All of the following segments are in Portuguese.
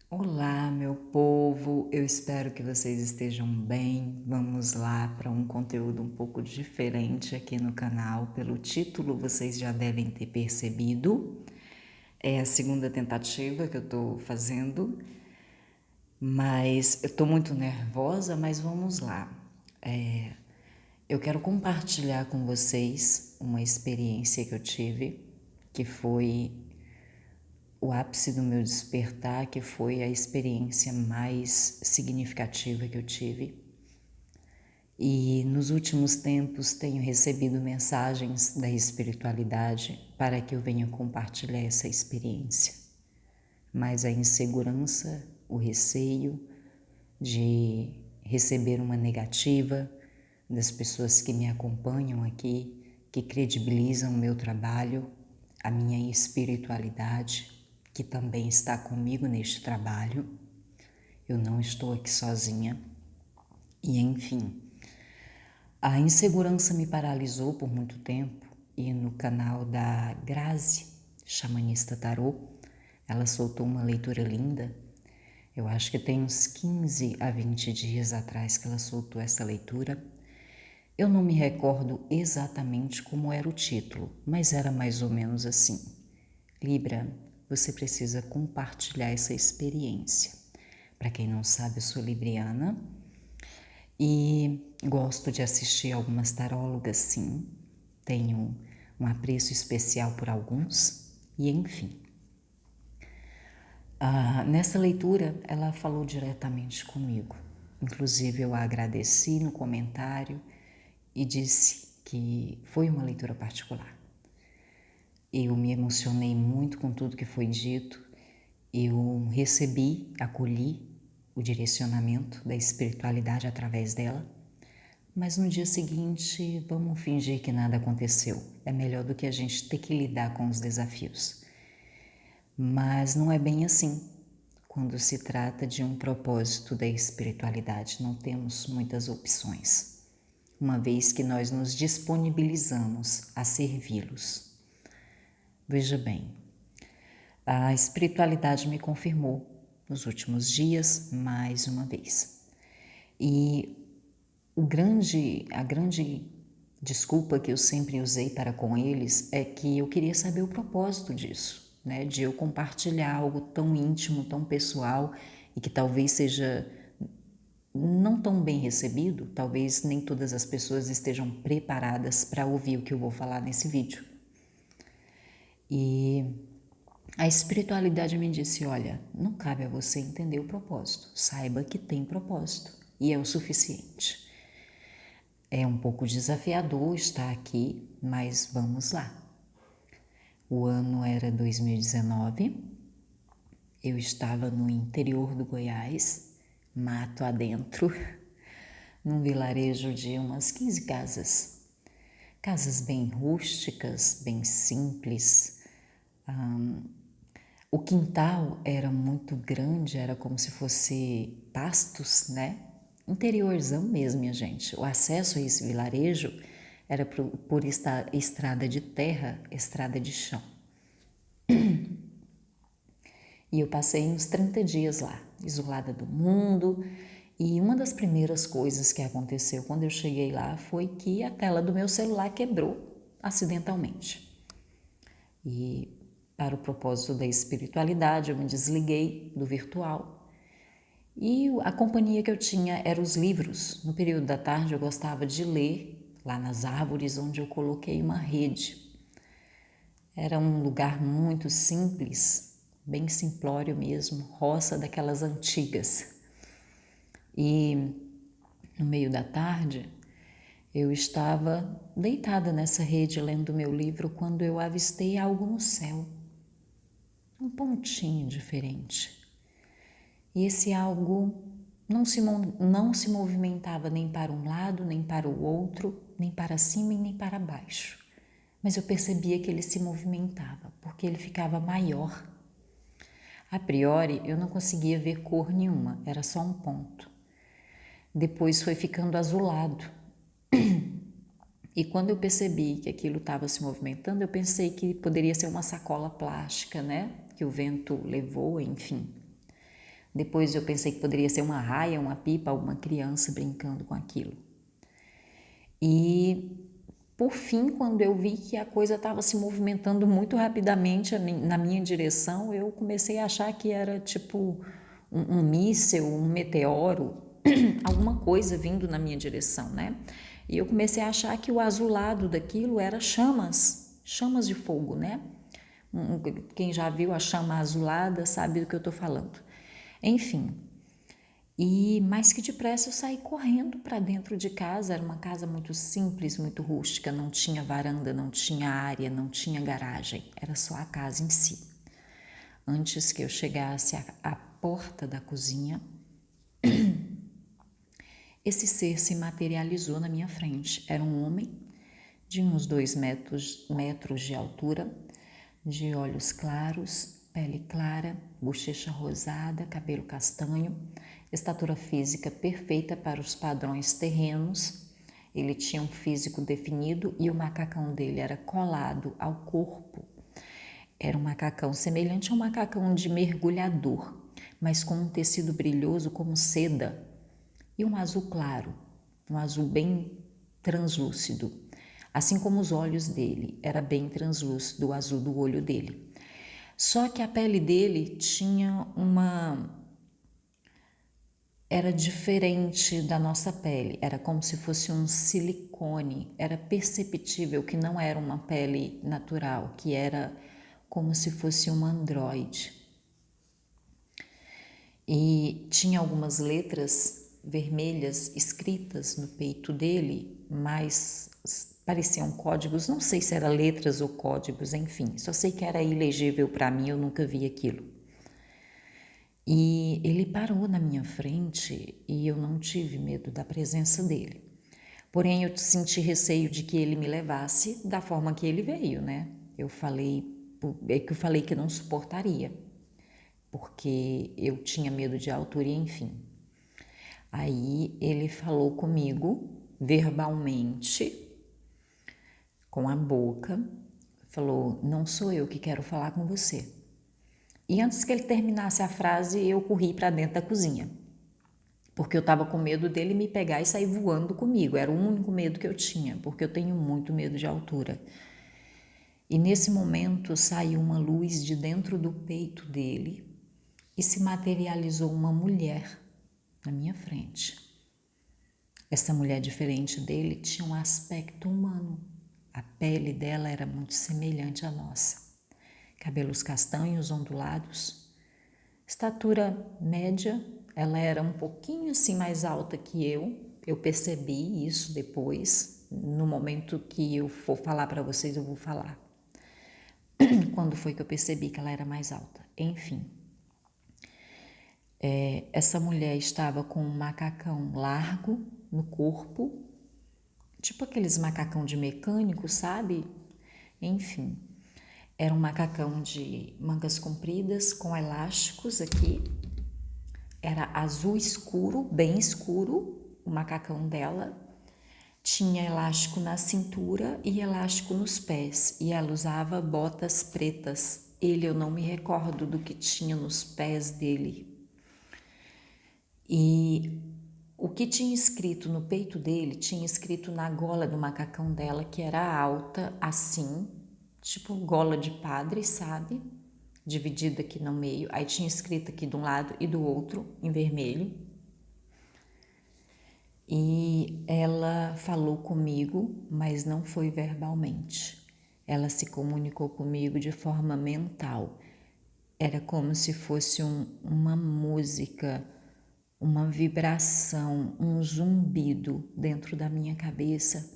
Olá, meu povo, eu espero que vocês estejam bem. Vamos lá para um conteúdo um pouco diferente aqui no canal. Pelo título, vocês já devem ter percebido. É a segunda tentativa que eu estou fazendo, mas eu estou muito nervosa, mas vamos lá. Eu quero compartilhar com vocês uma experiência que eu tive, que foi o ápice do meu despertar, que foi a experiência mais significativa que eu tive. E nos últimos tempos tenho recebido mensagens da espiritualidade para que eu venha compartilhar essa experiência. Mas a insegurança, o receio de receber uma negativa das pessoas que me acompanham aqui, que credibilizam o meu trabalho, a minha espiritualidade, que também está comigo neste trabalho. Eu não estou aqui sozinha. E enfim, a insegurança me paralisou por muito tempo e no canal da Grazi, Xamanista Tarô, ela soltou uma leitura linda. Eu acho que tem uns 15 a 20 dias atrás que ela soltou essa leitura. Eu não me recordo exatamente como era o título, mas era mais ou menos assim: Libra, você precisa compartilhar essa experiência. Para quem não sabe, eu sou libriana e gosto de assistir algumas tarólogas, sim. Tenho um apreço especial por alguns e enfim. Nessa leitura, ela falou diretamente comigo. Inclusive, eu a agradeci no comentário e disse que foi uma leitura particular. Eu me emocionei muito com tudo que foi dito. Eu recebi, acolhi o direcionamento da espiritualidade através dela. Mas no dia seguinte, vamos fingir que nada aconteceu. É melhor do que a gente ter que lidar com os desafios. Mas não é bem assim. Quando se trata de um propósito da espiritualidade, não temos muitas opções, uma vez que nós nos disponibilizamos a servi-los. Veja bem, a espiritualidade me confirmou nos últimos dias mais uma vez. E a grande desculpa que eu sempre usei para com eles é que eu queria saber o propósito disso, né? De eu compartilhar algo tão íntimo, tão pessoal e que talvez seja não tão bem recebido, talvez nem todas as pessoas estejam preparadas para ouvir o que eu vou falar nesse vídeo. E a espiritualidade me disse: olha, não cabe a você entender o propósito, saiba que tem propósito e é o suficiente. É um pouco desafiador estar aqui, mas vamos lá. O ano era 2019, eu estava no interior do Goiás, mato adentro, num vilarejo de umas 15 casas. Casas bem rústicas, bem simples. O quintal era muito grande, era como se fosse pastos, né? Interiorzão mesmo, minha gente. O acesso a esse vilarejo era por estrada de terra, estrada de chão. E eu passei uns 30 dias lá, isolada do mundo. E uma das primeiras coisas que aconteceu quando eu cheguei lá foi que a tela do meu celular quebrou acidentalmente. E para o propósito da espiritualidade, eu me desliguei do virtual. E a companhia que eu tinha eram os livros. No período da tarde eu gostava de ler lá nas árvores onde eu coloquei uma rede. Era um lugar muito simples, bem simplório mesmo, roça daquelas antigas. E no meio da tarde eu estava deitada nessa rede lendo meu livro quando eu avistei algo no céu, um pontinho diferente. E esse algo não se movimentava nem para um lado, nem para o outro, nem para cima e nem para baixo. Mas eu percebia que ele se movimentava, porque ele ficava maior. A priori, eu não conseguia ver cor nenhuma, era só um ponto. Depois foi ficando azulado. E quando eu percebi que aquilo estava se movimentando, eu pensei que poderia ser uma sacola plástica, né? Que o vento levou, enfim. Depois eu pensei que poderia ser uma raia, uma pipa, alguma criança brincando com aquilo. E por fim, quando eu vi que a coisa estava se movimentando muito rapidamente na minha direção, eu comecei a achar que era tipo um míssil, um meteoro, alguma coisa vindo na minha direção, né? E eu comecei a achar que o azulado daquilo era chamas, chamas de fogo, né? Quem já viu a chama azulada sabe do que eu estou falando. Enfim, e mais que depressa eu saí correndo para dentro de casa. Era uma casa muito simples, muito rústica, não tinha varanda, não tinha área, não tinha garagem, era só a casa em si. Antes que eu chegasse à porta da cozinha, esse ser se materializou na minha frente. Era um homem de uns 2 metros de altura, de olhos claros, pele clara, bochecha rosada, cabelo castanho, estatura física perfeita para os padrões terrenos. Ele tinha um físico definido e o macacão dele era colado ao corpo. Era um macacão semelhante a um macacão de mergulhador, mas com um tecido brilhoso como seda e um azul claro, um azul bem translúcido, assim como os olhos dele, era bem translúcido o azul do olho dele. Só que a pele dele era diferente da nossa pele, era como se fosse um silicone, era perceptível que não era uma pele natural, que era como se fosse um androide. E tinha algumas letras vermelhas escritas no peito dele, mas pareciam códigos, não sei se eram letras ou códigos, enfim, só sei que era ilegível para mim, eu nunca vi aquilo. E ele parou na minha frente e eu não tive medo da presença dele. Porém, eu senti receio de que ele me levasse da forma que ele veio, né? Eu falei que não suportaria, porque eu tinha medo de altura e enfim. Aí ele falou comigo verbalmente, com a boca, falou: "Não sou eu que quero falar com você". E antes que ele terminasse a frase, eu corri para dentro da cozinha, porque eu estava com medo dele me pegar e sair voando comigo. Era o único medo que eu tinha, porque eu tenho muito medo de altura. E nesse momento saiu uma luz de dentro do peito dele e se materializou uma mulher na minha frente. Essa mulher diferente dele tinha um aspecto humano. A pele dela era muito semelhante à nossa. Cabelos castanhos, ondulados, estatura média. Ela era um pouquinho assim mais alta que eu percebi isso depois. No momento que eu for falar para vocês, eu vou falar. Quando foi que eu percebi que ela era mais alta? Enfim, essa mulher estava com um macacão largo no corpo, tipo aqueles macacão de mecânico, sabe? Enfim, era um macacão de mangas compridas com elásticos aqui. Era azul escuro, bem escuro, o macacão dela. Tinha elástico na cintura e elástico nos pés. E ela usava botas pretas. Eu não me recordo do que tinha nos pés dele. E o que tinha escrito no peito dele, tinha escrito na gola do macacão dela, que era alta assim, tipo gola de padre, sabe? Dividida aqui no meio. Aí tinha escrito aqui de um lado e do outro, em vermelho. E ela falou comigo, mas não foi verbalmente. Ela se comunicou comigo de forma mental. Era como se fosse uma música, uma vibração, um zumbido dentro da minha cabeça,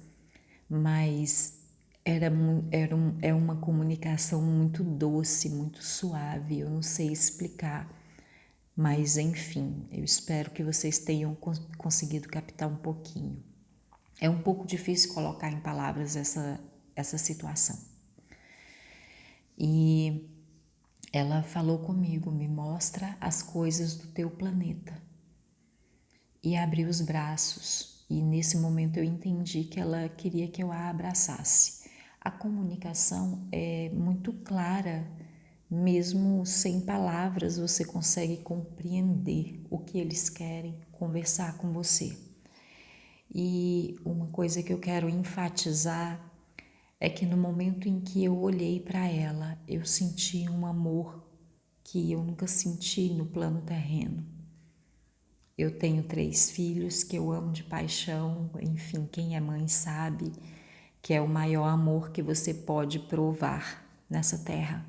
mas é uma comunicação muito doce, muito suave, eu não sei explicar, mas enfim, eu espero que vocês tenham conseguido captar um pouquinho. É um pouco difícil colocar em palavras essa situação. E ela falou comigo: me mostra as coisas do teu planeta. E abri os braços, e nesse momento eu entendi que ela queria que eu a abraçasse. A comunicação é muito clara Mesmo sem palavras, você consegue compreender o que eles querem conversar com você. E uma coisa que eu quero enfatizar é que no momento em que eu olhei para ela, eu senti um amor que eu nunca senti no plano terreno. Eu tenho 3 filhos que eu amo de paixão, enfim, quem é mãe sabe que é o maior amor que você pode provar nessa terra.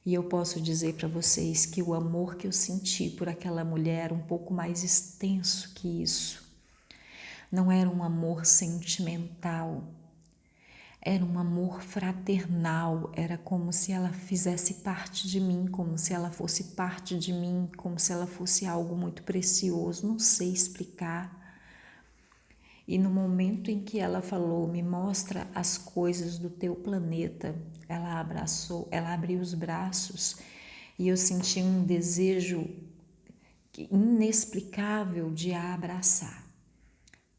E eu posso dizer para vocês que o amor que eu senti por aquela mulher era um pouco mais extenso que isso. Não era um amor sentimental, era um amor fraternal, era como se ela fizesse parte de mim, como se ela fosse parte de mim, como se ela fosse algo muito precioso, não sei explicar. E no momento em que ela falou, me mostra as coisas do teu planeta, ela abriu os braços e eu senti um desejo inexplicável de a abraçar.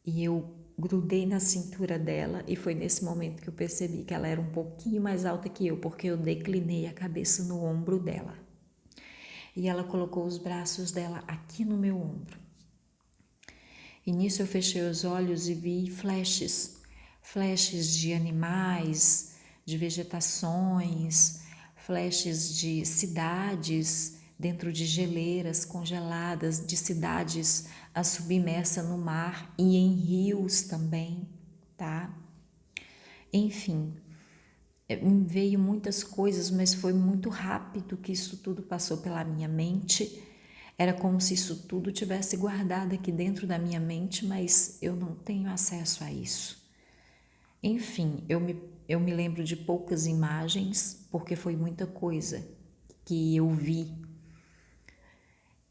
E eu grudei na cintura dela e foi nesse momento que eu percebi que ela era um pouquinho mais alta que eu, porque eu declinei a cabeça no ombro dela. E ela colocou os braços dela aqui no meu ombro. E nisso eu fechei os olhos e vi flashes de animais, de vegetações, flashes de cidades dentro de geleiras congeladas, de cidades submersas no mar e em rios também, tá? Enfim, veio muitas coisas, mas foi muito rápido que isso tudo passou pela minha mente. Era como se isso tudo tivesse guardado aqui dentro da minha mente, mas eu não tenho acesso a isso. Enfim, eu me lembro de poucas imagens, porque foi muita coisa que eu vi.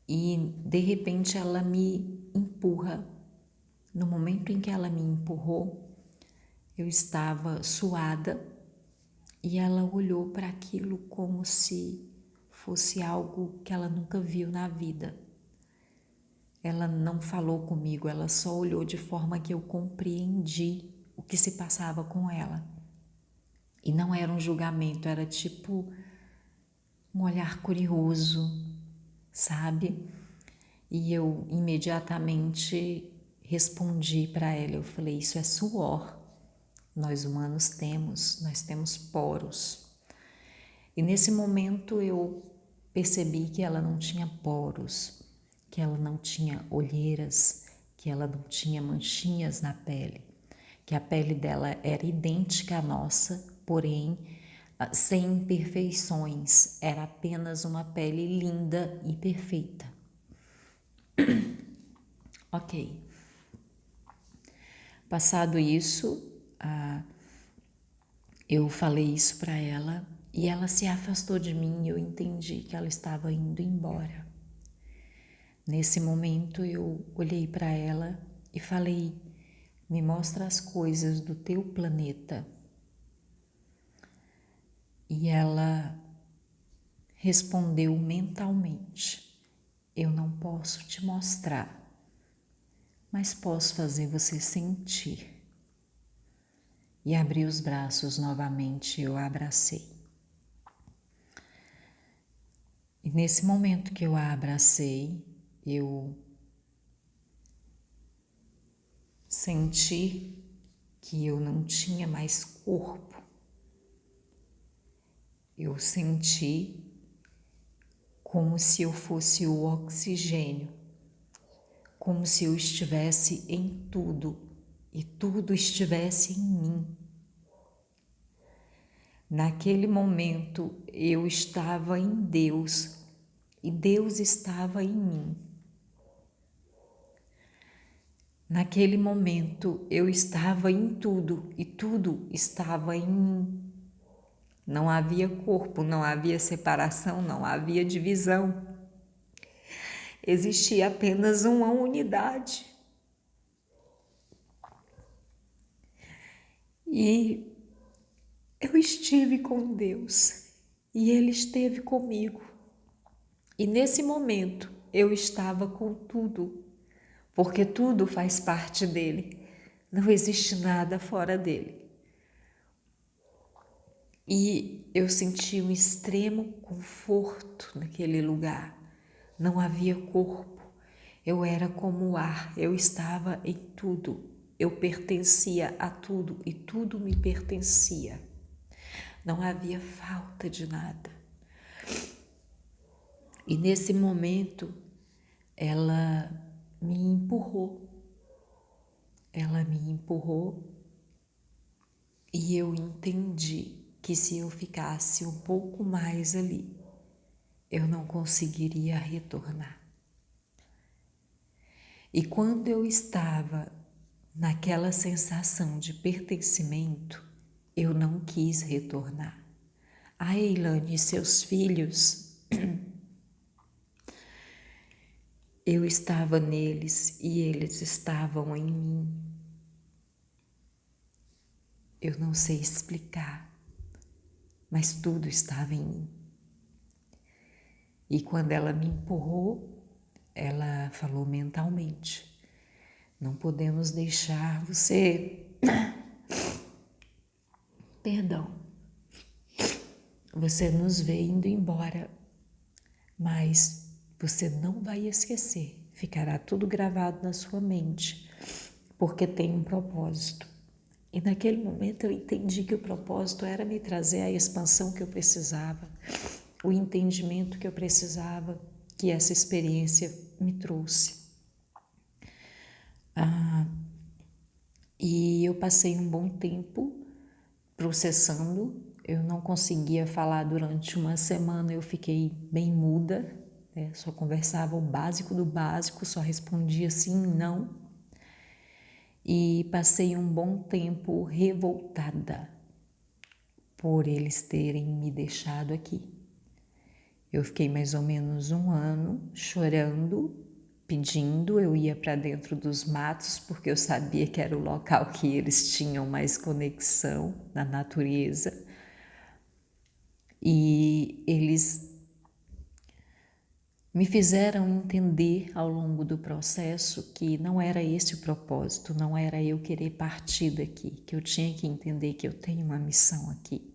E de repente ela me empurra. No momento em que ela me empurrou, eu estava suada e ela olhou para aquilo como se fosse algo que ela nunca viu na vida. Ela não falou comigo, ela só olhou de forma que eu compreendi o que se passava com ela. E não era um julgamento, era tipo um olhar curioso, sabe? E eu imediatamente respondi para ela, eu falei, isso é suor. Nós humanos nós temos poros. E nesse momento eu percebi que ela não tinha poros, que ela não tinha olheiras, que ela não tinha manchinhas na pele, que a pele dela era idêntica à nossa, porém sem imperfeições, era apenas uma pele linda e perfeita. Ok. Passado isso, eu falei isso para ela e ela se afastou de mim e eu entendi que ela estava indo embora. Nesse momento eu olhei para ela e falei, me mostra as coisas do teu planeta. E ela respondeu mentalmente, eu não posso te mostrar, mas posso fazer você sentir. E abri os braços novamente, eu a abracei. E nesse momento que eu a abracei, eu senti que eu não tinha mais corpo. Eu senti como se eu fosse o oxigênio, como se eu estivesse em tudo e tudo estivesse em mim. Naquele momento eu estava em Deus e Deus estava em mim. Naquele momento eu estava em tudo e tudo estava em mim. Não havia corpo, não havia separação, não havia divisão. Existia apenas uma unidade. E eu estive com Deus e Ele esteve comigo. E nesse momento eu estava com tudo, porque tudo faz parte dele. Não existe nada fora dele. E eu senti um extremo conforto naquele lugar. Não havia corpo. Eu era como o ar, eu estava em tudo. Eu pertencia a tudo e tudo me pertencia. Não havia falta de nada. E nesse momento, ela me empurrou. Ela me empurrou e eu entendi que se eu ficasse um pouco mais ali, eu não conseguiria retornar. E quando eu estava naquela sensação de pertencimento, eu não quis retornar. A Eilane e seus filhos, eu estava neles e eles estavam em mim. Eu não sei explicar, mas tudo estava em mim. E quando ela me empurrou, ela falou mentalmente: não podemos deixar você, perdão, você nos vê indo embora, mas você não vai esquecer, ficará tudo gravado na sua mente, porque tem um propósito. E naquele momento eu entendi que o propósito era me trazer a expansão que eu precisava, o entendimento que eu precisava, que essa experiência me trouxe. E eu passei um bom tempo processando. Eu não conseguia falar durante uma semana, eu fiquei bem muda, né? Só conversava o básico do básico, só respondia sim, não. E passei um bom tempo revoltada por eles terem me deixado aqui. Eu fiquei mais ou menos um ano chorando, pedindo. Eu ia para dentro dos matos porque eu sabia que era o local que eles tinham mais conexão na natureza. E eles me fizeram entender ao longo do processo que não era esse o propósito, não era eu querer partir daqui, que eu tinha que entender que eu tenho uma missão aqui,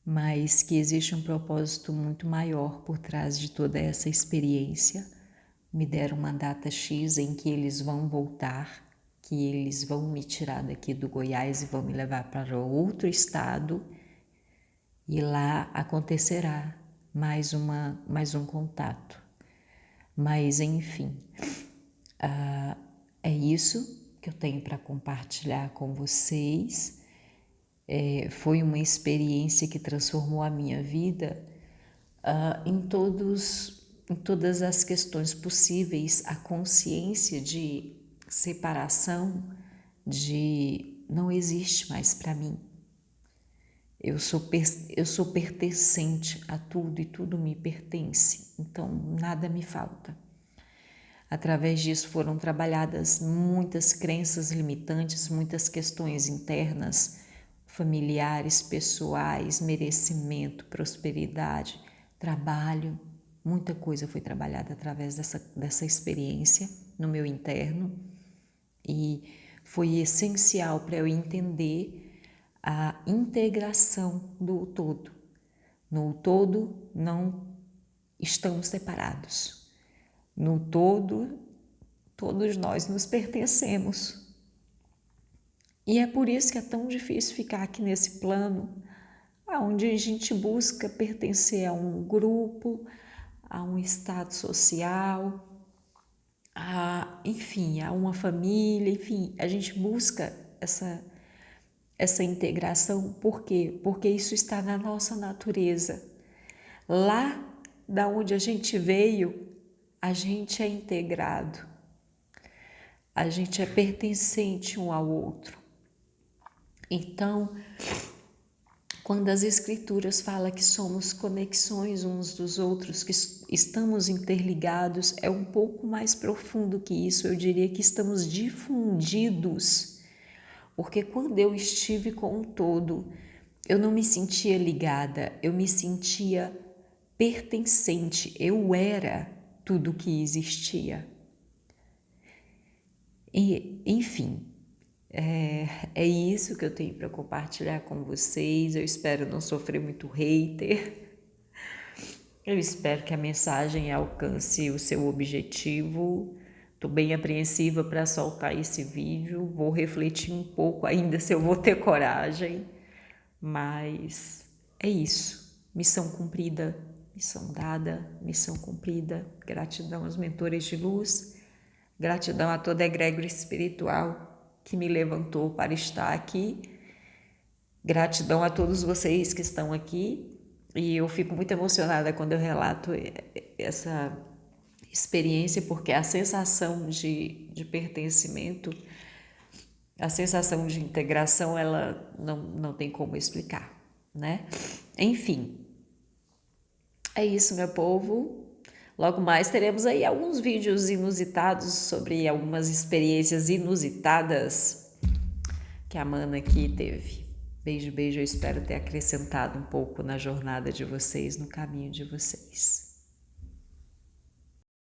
mas que existe um propósito muito maior por trás de toda essa experiência. Me deram uma data X em que eles vão voltar, que eles vão me tirar daqui do Goiás e vão me levar para outro estado, e lá acontecerá mais um contato. Mas enfim, é isso que eu tenho para compartilhar com vocês. Foi uma experiência que transformou a minha vida em todas as questões possíveis. A consciência de separação, de não existe mais para mim. Eu sou pertencente a tudo e tudo me pertence, então nada me falta. Através disso foram trabalhadas muitas crenças limitantes, muitas questões internas, familiares, pessoais, merecimento, prosperidade, trabalho. Muita coisa foi trabalhada através dessa experiência no meu interno e foi essencial para eu entender a integração do todo. No todo não estamos separados. No todo, todos nós nos pertencemos. E é por isso que é tão difícil ficar aqui nesse plano, onde a gente busca pertencer a um grupo, a um estado social, enfim, a uma família, enfim, a gente busca essa integração. Por quê? Porque isso está na nossa natureza. Lá da onde a gente veio, a gente é integrado, a gente é pertencente um ao outro. Então, quando as escrituras falam que somos conexões uns dos outros, que estamos interligados, é um pouco mais profundo que isso. Eu diria que estamos difundidos, porque quando eu estive com o todo, eu não me sentia ligada, eu me sentia pertencente, eu era tudo que existia. E, enfim, É isso que eu tenho para compartilhar com vocês. Eu espero não sofrer muito hater. Eu espero que a mensagem alcance o seu objetivo. Estou bem apreensiva para soltar esse vídeo. Vou refletir um pouco ainda se eu vou ter coragem. Mas é isso. Missão cumprida, missão dada, missão cumprida. Gratidão aos mentores de luz. Gratidão a toda a egrégora espiritual que me levantou para estar aqui. Gratidão a todos vocês que estão aqui. E eu fico muito emocionada quando eu relato essa experiência, porque a sensação de pertencimento, a sensação de integração, ela não tem como explicar, né? Enfim, é isso, meu povo. Logo mais teremos aí alguns vídeos inusitados sobre algumas experiências inusitadas que a Mana aqui teve. Beijo, beijo. Eu espero ter acrescentado um pouco na jornada de vocês, no caminho de vocês.